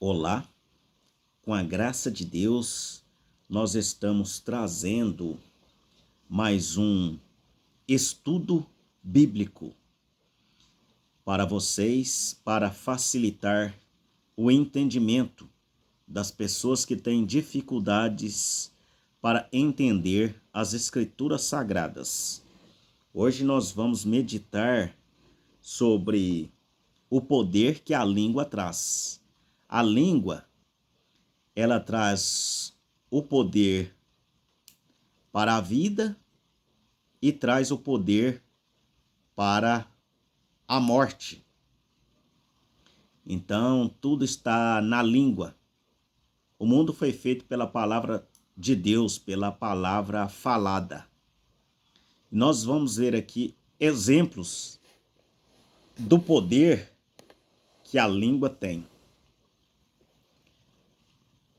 Olá, com a graça de Deus, nós estamos trazendo mais um estudo bíblico para vocês, para facilitar o entendimento das pessoas que têm dificuldades para entender as Escrituras Sagradas. Hoje nós vamos meditar sobre o poder que a língua traz. A língua, ela traz o poder para a vida e traz o poder para a morte. Então, tudo está na língua. O mundo foi feito pela palavra de Deus, pela palavra falada. Nós vamos ver aqui exemplos do poder que a língua tem.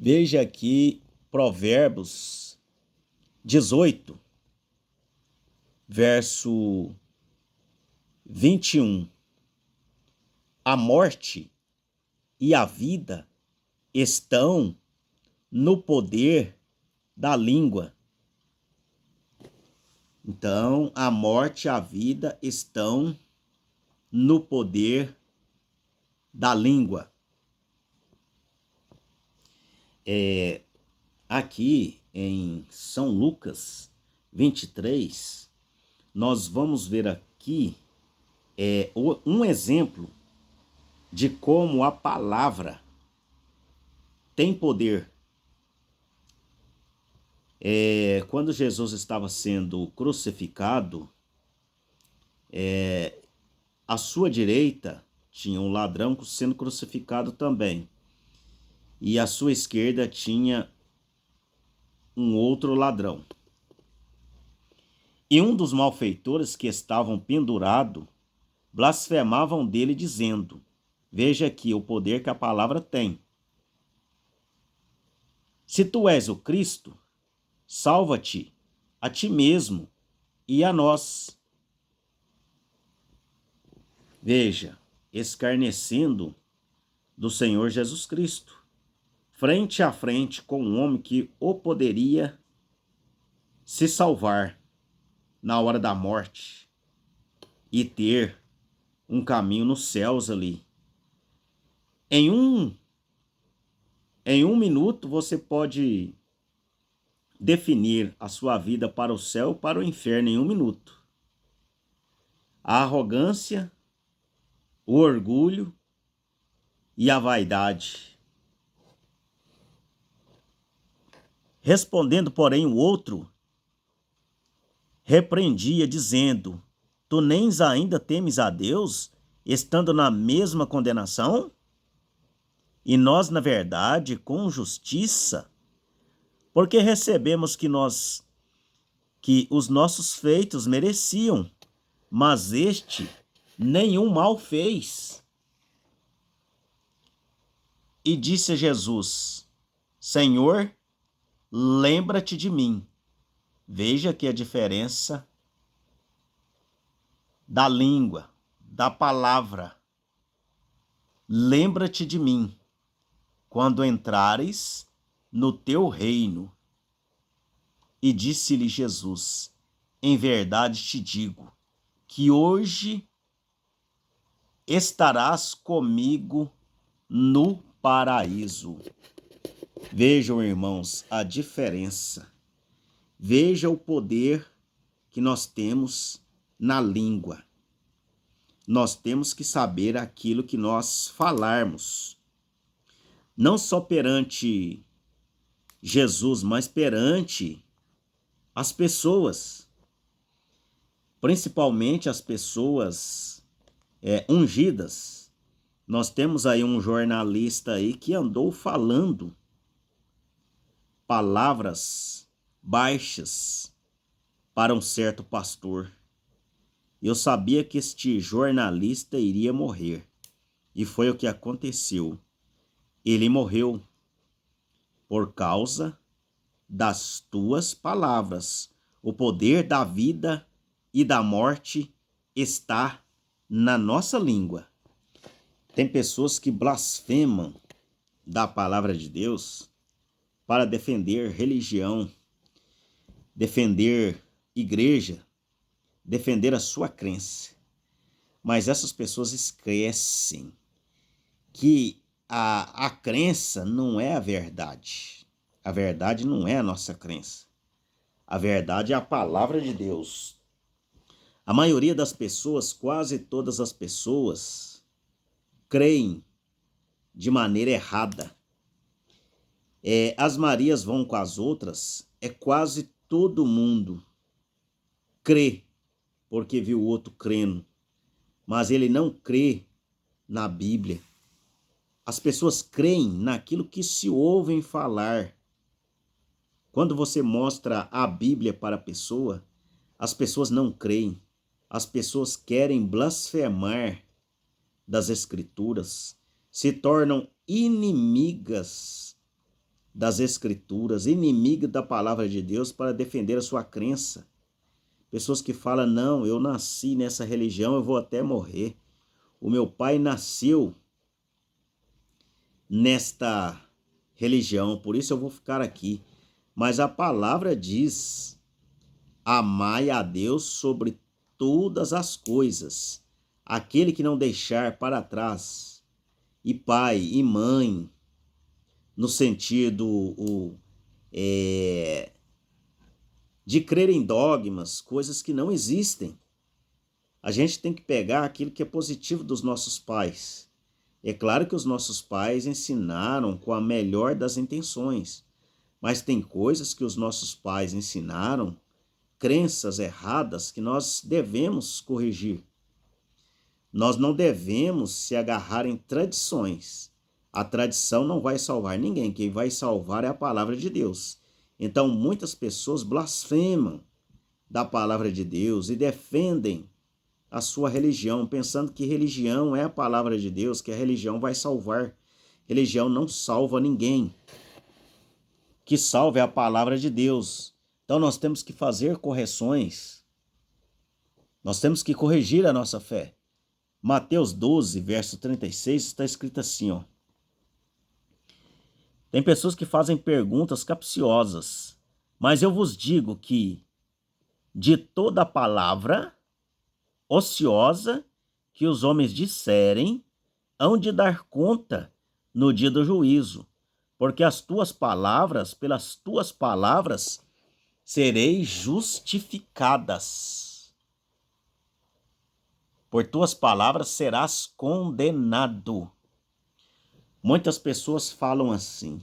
Veja aqui Provérbios 18, verso 21. A morte e a vida estão no poder da língua. Então, a morte e a vida estão no poder da língua. Aqui em São Lucas 23, nós vamos ver aqui um exemplo de como a palavra tem poder. Quando Jesus estava sendo crucificado, à sua direita tinha um ladrão sendo crucificado também. E à sua esquerda tinha um outro ladrão. E um dos malfeitores que estavam pendurados blasfemavam dele, dizendo: veja aqui o poder que a palavra tem. Se tu és o Cristo, salva-te a ti mesmo e a nós. Veja, escarnecendo do Senhor Jesus Cristo, frente a frente com um homem que o poderia se salvar na hora da morte e ter um caminho nos céus ali. Em um minuto você pode definir a sua vida para o céu ou para o inferno em um minuto. A arrogância, o orgulho e a vaidade. Respondendo, porém, o outro repreendia, dizendo: tu nem ainda temes a Deus, estando na mesma condenação? E nós, na verdade, com justiça, porque recebemos que os nossos feitos mereciam, mas este nenhum mal fez. E disse a Jesus: Senhor, lembra-te de mim. Veja aqui a diferença da língua, da palavra. Lembra-te de mim quando entrares no teu reino. E disse-lhe Jesus: em verdade te digo, que hoje estarás comigo no paraíso. Vejam, irmãos, a diferença. Veja o poder que nós temos na língua. Nós temos que saber aquilo que nós falarmos. Não só perante Jesus, mas perante as pessoas. Principalmente as pessoas ungidas. Nós temos aí um jornalista aí que andou falando palavras baixas para um certo pastor. Eu sabia que este jornalista iria morrer. E foi o que aconteceu. Ele morreu por causa das tuas palavras. O poder da vida e da morte está na nossa língua. Tem pessoas que blasfemam da palavra de Deus para defender religião, defender igreja, defender a sua crença. Mas essas pessoas esquecem que a crença não é a verdade. A verdade não é a nossa crença. A verdade é a palavra de Deus. A maioria das pessoas, quase todas as pessoas, creem de maneira errada. As Marias vão com as outras, quase todo mundo crê porque viu o outro crendo, mas ele não crê na Bíblia. As pessoas creem naquilo que se ouvem falar. Quando você mostra a Bíblia para a pessoa, as pessoas não creem. As pessoas querem blasfemar das Escrituras, se tornam inimigas das Escrituras, inimigas da palavra de Deus para defender a sua crença. Pessoas que falam, não, eu nasci nessa religião, eu vou até morrer. O meu pai nasceu nesta religião, por isso eu vou ficar aqui. Mas a palavra diz, amai a Deus sobre todas as coisas. Aquele que não deixar para trás, e pai e mãe, no sentido de crer em dogmas, coisas que não existem. A gente tem que pegar aquilo que é positivo dos nossos pais. É claro que os nossos pais ensinaram com a melhor das intenções, mas tem coisas que os nossos pais ensinaram, crenças erradas que nós devemos corrigir. Nós não devemos se agarrar em tradições. A tradição não vai salvar ninguém, quem vai salvar é a palavra de Deus. Então, muitas pessoas blasfemam da palavra de Deus e defendem a sua religião, pensando que religião é a palavra de Deus, que a religião vai salvar. Religião não salva ninguém. O que salva é a palavra de Deus. Então, nós temos que fazer correções. Nós temos que corrigir a nossa fé. Mateus 12, verso 36, está escrito assim, ó. Tem pessoas que fazem perguntas capciosas, mas eu vos digo que de toda palavra ociosa que os homens disserem, hão de dar conta no dia do juízo, porque pelas tuas palavras, sereis justificadas. Por tuas palavras serás condenado. Muitas pessoas falam assim,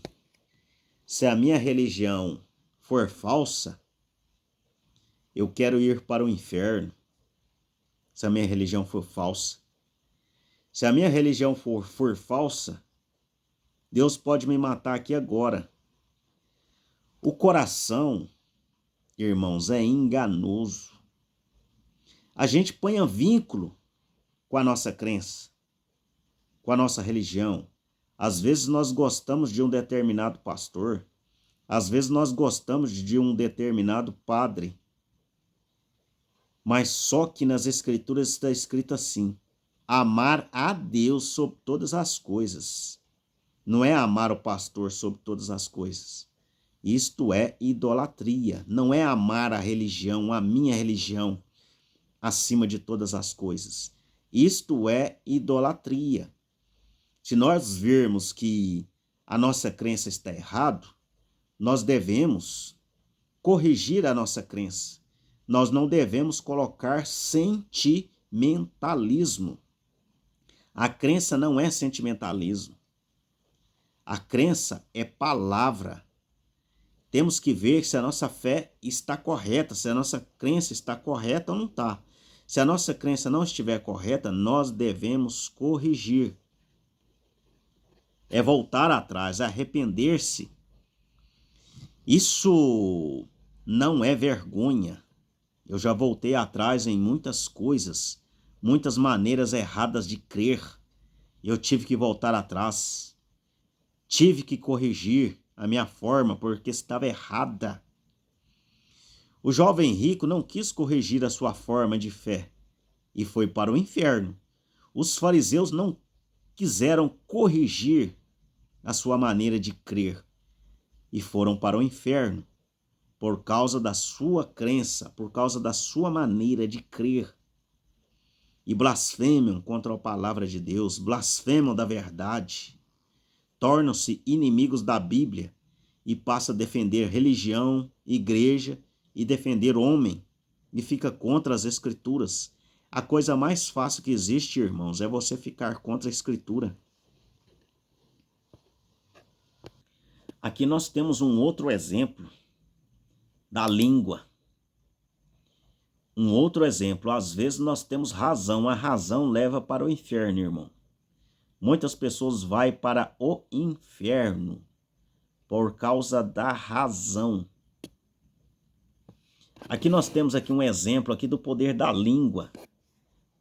se a minha religião for falsa, eu quero ir para o inferno. Se a minha religião for falsa. Se a minha religião for falsa, Deus pode me matar aqui agora. O coração, irmãos, é enganoso. A gente põe vínculo com a nossa crença, com a nossa religião. Às vezes nós gostamos de um determinado pastor, às vezes nós gostamos de um determinado padre, mas só que nas Escrituras está escrito assim, amar a Deus sobre todas as coisas. Não é amar o pastor sobre todas as coisas. Isto é idolatria. Não é amar a religião, a minha religião, acima de todas as coisas. Isto é idolatria. Se nós virmos que a nossa crença está errada, nós devemos corrigir a nossa crença. Nós não devemos colocar sentimentalismo. A crença não é sentimentalismo. A crença é palavra. Temos que ver se a nossa fé está correta, se a nossa crença está correta ou não está. Se a nossa crença não estiver correta, nós devemos corrigir. É voltar atrás, arrepender-se. Isso não é vergonha. Eu já voltei atrás em muitas coisas, muitas maneiras erradas de crer. Eu tive que voltar atrás. Tive que corrigir a minha forma porque estava errada. O jovem rico não quis corrigir a sua forma de fé e foi para o inferno. Os fariseus não quiseram corrigir a sua maneira de crer e foram para o inferno por causa da sua crença, por causa da sua maneira de crer. E blasfemam contra a palavra de Deus, blasfemam da verdade, tornam-se inimigos da Bíblia e passam a defender religião, igreja e defender homem e fica contra as Escrituras. A coisa mais fácil que existe, irmãos, é você ficar contra a Escritura. Aqui nós temos um outro exemplo da língua. Um outro exemplo, às vezes nós temos razão, a razão leva para o inferno, irmão. Muitas pessoas vão para o inferno por causa da razão. Aqui nós temos aqui um exemplo aqui do poder da língua.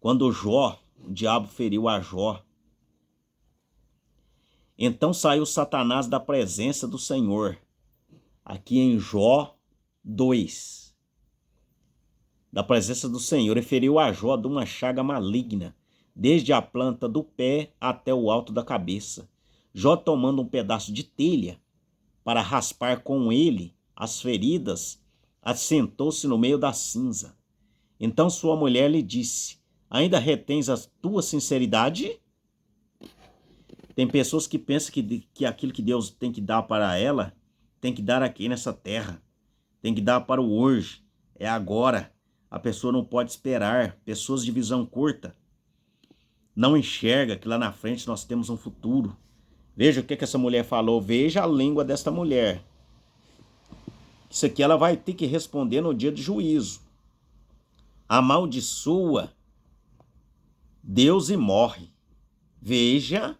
Quando Jó, o diabo feriu a Jó. Então saiu Satanás da presença do Senhor. Aqui em Jó 2. Da presença do Senhor, e feriu a Jó de uma chaga maligna, desde a planta do pé até o alto da cabeça. Jó, tomando um pedaço de telha para raspar com ele as feridas, assentou-se no meio da cinza. Então sua mulher lhe disse: ainda retens a tua sinceridade? Tem pessoas que pensam que aquilo que Deus tem que dar para ela, tem que dar aqui nessa terra. Tem que dar para o hoje, é agora. A pessoa não pode esperar. Pessoas de visão curta não enxerga que lá na frente nós temos um futuro. Veja o que essa mulher falou. Veja a língua desta mulher. Isso aqui ela vai ter que responder no dia de juízo. Amaldiçoa Deus e morre. Veja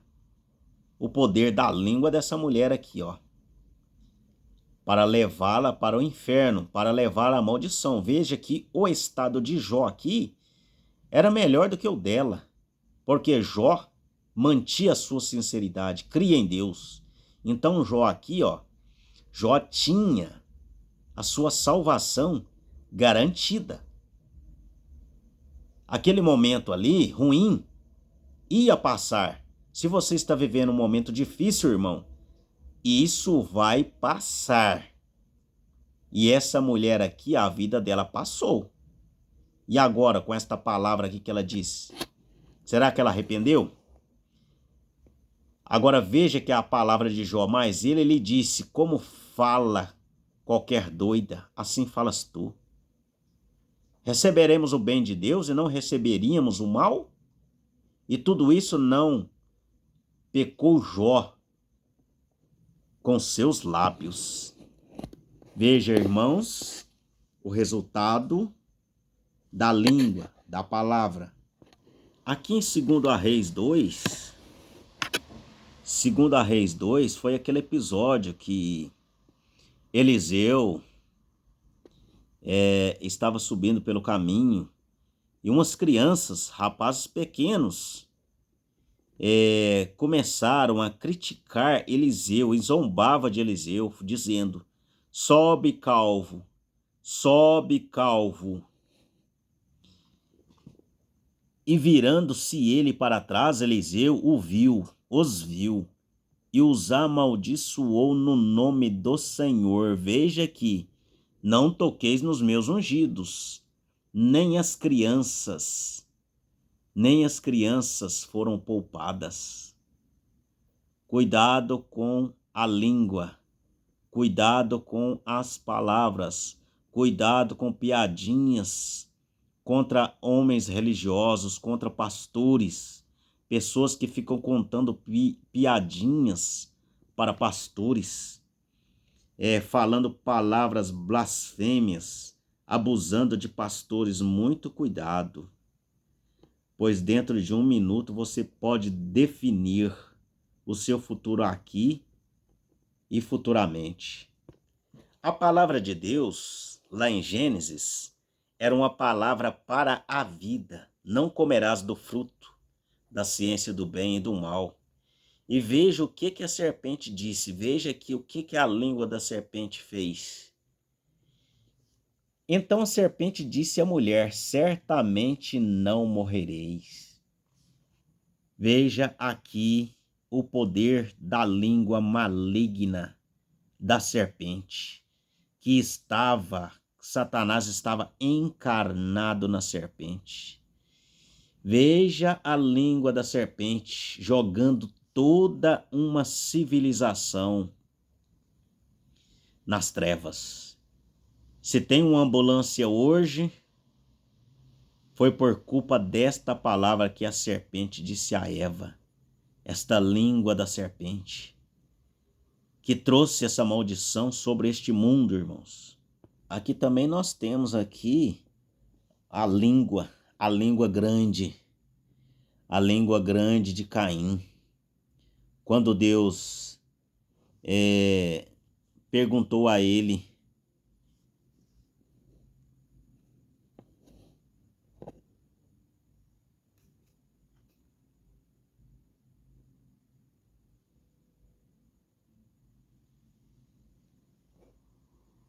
o poder da língua dessa mulher aqui, ó. Para levá-la para o inferno, para levá-la à maldição. Veja que o estado de Jó aqui era melhor do que o dela, porque Jó mantinha a sua sinceridade, cria em Deus. Então Jó aqui, ó, Jó tinha a sua salvação garantida. Aquele momento ali, ruim, ia passar. Se você está vivendo um momento difícil, irmão, isso vai passar. E essa mulher aqui, a vida dela passou. E agora, com esta palavra aqui que ela disse, será que ela arrependeu? Agora veja que a palavra de Jó, mas ele lhe disse: como fala qualquer doida, assim falas tu. Receberemos o bem de Deus e não receberíamos o mal? E tudo isso não pecou Jó com seus lábios. Veja, irmãos, o resultado da língua, da palavra. Aqui em 2 Reis 2, 2 Reis 2 foi aquele episódio que Eliseu estava subindo pelo caminho e umas crianças, rapazes pequenos, começaram a criticar Eliseu e zombava de Eliseu, dizendo: sobe calvo, sobe calvo. E virando-se ele para trás, Eliseu os viu e os amaldiçoou no nome do Senhor. Veja que não toqueis nos meus ungidos, nem as crianças foram poupadas. Cuidado com a língua, cuidado com as palavras, cuidado com piadinhas contra homens religiosos, contra pastores, pessoas que ficam contando piadinhas para pastores, falando palavras blasfêmias, abusando de pastores. Muito cuidado, pois dentro de um minuto você pode definir o seu futuro aqui e futuramente. A palavra de Deus, lá em Gênesis, era uma palavra para a vida. Não comerás do fruto da ciência do bem e do mal. E veja o que a serpente disse. Veja aqui o que a língua da serpente fez. Então a serpente disse à mulher: certamente não morrereis. Veja aqui o poder da língua maligna da serpente, que Satanás estava encarnado na serpente. Veja a língua da serpente jogando toda uma civilização nas trevas. Se tem uma ambulância hoje, foi por culpa desta palavra que a serpente disse a Eva, esta língua da serpente, que trouxe essa maldição sobre este mundo, irmãos. Aqui também nós temos aqui a língua grande, a língua grande de Caim. Quando Deus perguntou a ele,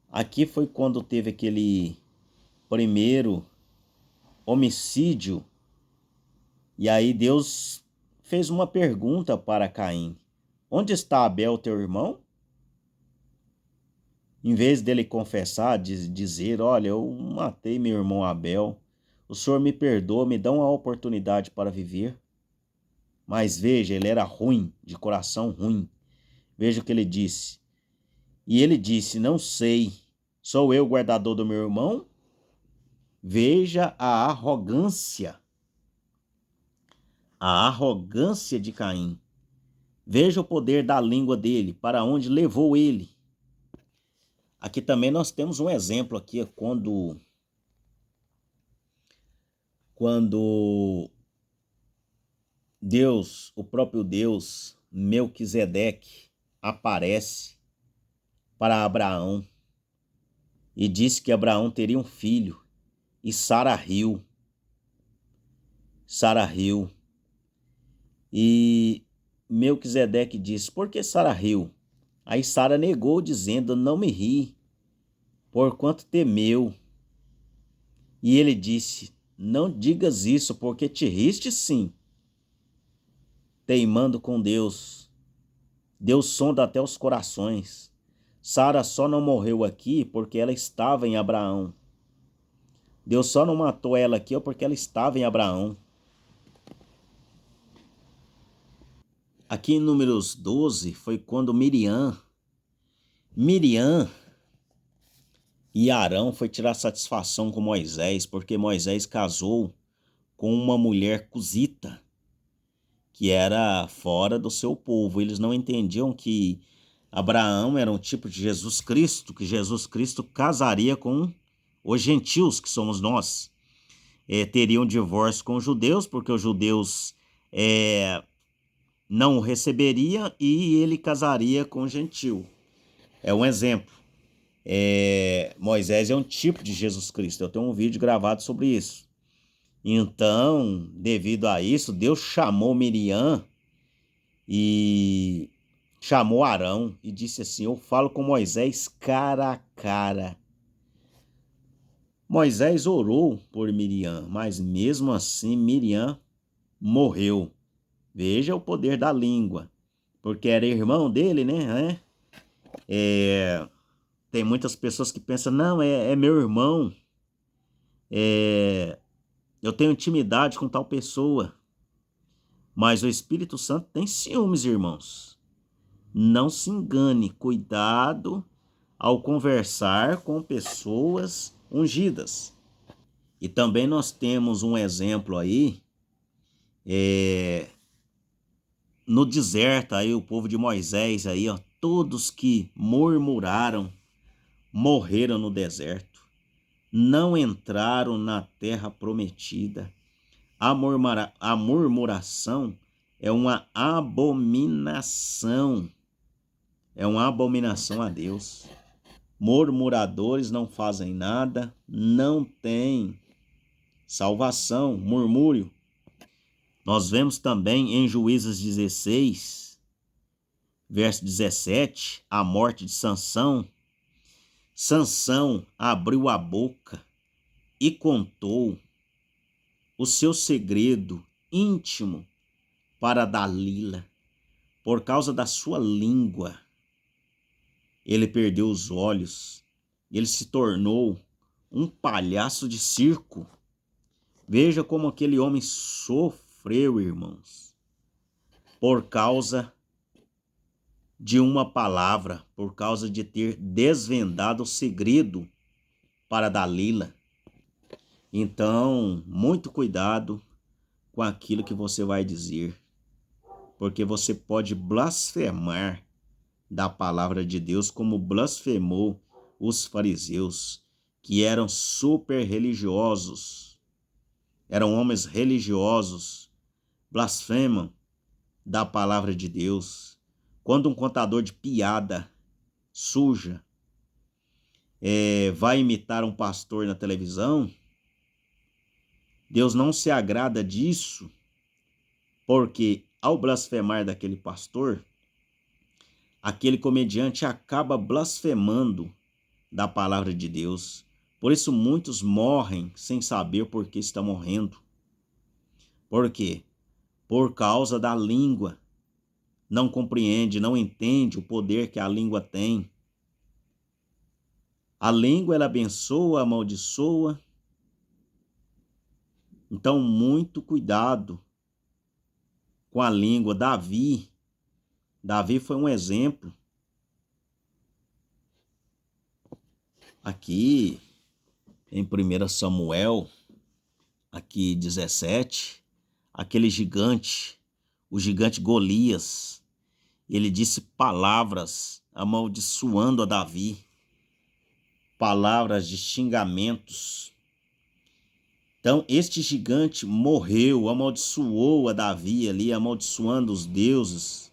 aqui foi quando teve aquele primeiro homicídio, e aí Deus fez uma pergunta para Caim: onde está Abel, teu irmão? Em vez dele confessar, dizer, olha, eu matei meu irmão Abel, o Senhor me perdoa, me dá uma oportunidade para viver. Mas veja, ele era ruim, de coração ruim. Veja o que ele disse. E ele disse, não sei, sou eu o guardador do meu irmão? Veja a arrogância de Caim. Veja o poder da língua dele, para onde levou ele. Aqui também nós temos um exemplo aqui, quando Deus, o próprio Deus, Melquisedeque, aparece para Abraão e disse que Abraão teria um filho, e Sara riu. E Melquisedeque disse, por que Sara riu? Aí Sara negou, dizendo, não me ri, porquanto temeu. E ele disse, não digas isso, porque te riste sim, teimando com Deus. Deus sonda até os corações. Sara só não morreu aqui porque ela estava em Abraão. Deus só não matou ela aqui porque ela estava em Abraão. Aqui em Números 12 foi quando Miriam e Arão foi tirar satisfação com Moisés, porque Moisés casou com uma mulher cusita, que era fora do seu povo. Eles não entendiam que Abraão era um tipo de Jesus Cristo, que Jesus Cristo casaria com os gentios, que somos nós. Teriam divórcio com os judeus, porque os judeus não o receberiam, e ele casaria com o gentio. É um exemplo. Moisés é um tipo de Jesus Cristo. Eu tenho um vídeo gravado sobre isso. Então, devido a isso, Deus chamou Miriam e chamou Arão e disse assim, eu falo com Moisés cara a cara. Moisés orou por Miriam, mas mesmo assim Miriam morreu. Veja o poder da língua, porque era irmão dele, né? Tem muitas pessoas que pensam, não, é meu irmão, eu tenho intimidade com tal pessoa. Mas o Espírito Santo tem ciúmes, irmãos. Não se engane, cuidado ao conversar com pessoas ungidas. E também nós temos um exemplo aí, no deserto, aí o povo de Moisés, aí, ó, todos que murmuraram morreram no deserto, não entraram na terra prometida. A murmuração é uma abominação, a Deus. Murmuradores não fazem nada, não tem salvação, murmúrio. Nós vemos também em Juízes 16, verso 17, a morte de Sansão. Sansão abriu a boca e contou o seu segredo íntimo para Dalila. por causa da sua língua, ele perdeu os olhos, ele se tornou um palhaço de circo. Veja como aquele homem sofreu, irmãos, por causa de uma palavra, por causa de ter desvendado o segredo para Dalila. Então, muito cuidado com aquilo que você vai dizer, porque você pode blasfemar da palavra de Deus, como blasfemou os fariseus, que eram super religiosos, eram homens religiosos, blasfemam da palavra de Deus. Quando um contador de piada suja vai imitar um pastor na televisão, Deus não se agrada disso, porque ao blasfemar daquele pastor, aquele comediante acaba blasfemando da palavra de Deus. Por isso muitos morrem sem saber por que estão morrendo. Por quê? Por causa da língua. Não compreende, não entende o poder que a língua tem. A língua, ela abençoa, amaldiçoa. Então, muito cuidado com a língua. Davi foi um exemplo. Aqui em 1 Samuel, aqui 17, aquele gigante, o gigante Golias, ele disse palavras amaldiçoando a Davi, palavras de xingamentos. Então, este gigante morreu, amaldiçoou a Davi ali, amaldiçoando os deuses,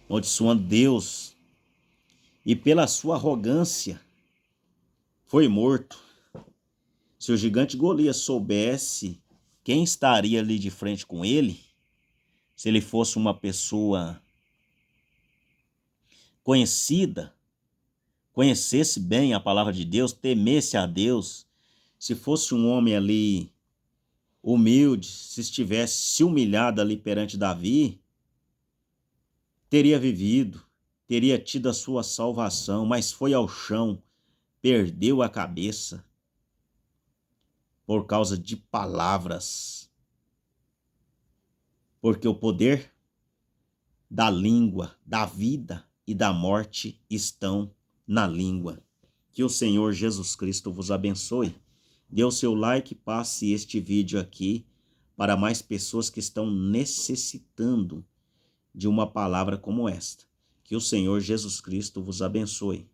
amaldiçoando Deus. E pela sua arrogância, foi morto. Se o gigante Golias soubesse quem estaria ali de frente com ele, se ele fosse uma pessoa conhecida, conhecesse bem a palavra de Deus, temesse a Deus, se fosse um homem ali humilde, se estivesse se humilhado ali perante Davi, teria vivido, teria tido a sua salvação, mas foi ao chão, perdeu a cabeça por causa de palavras. Porque o poder da língua, da vida e da morte estão na língua. Que o Senhor Jesus Cristo vos abençoe. Dê o seu like, passe este vídeo aqui para mais pessoas que estão necessitando de uma palavra como esta. Que o Senhor Jesus Cristo vos abençoe.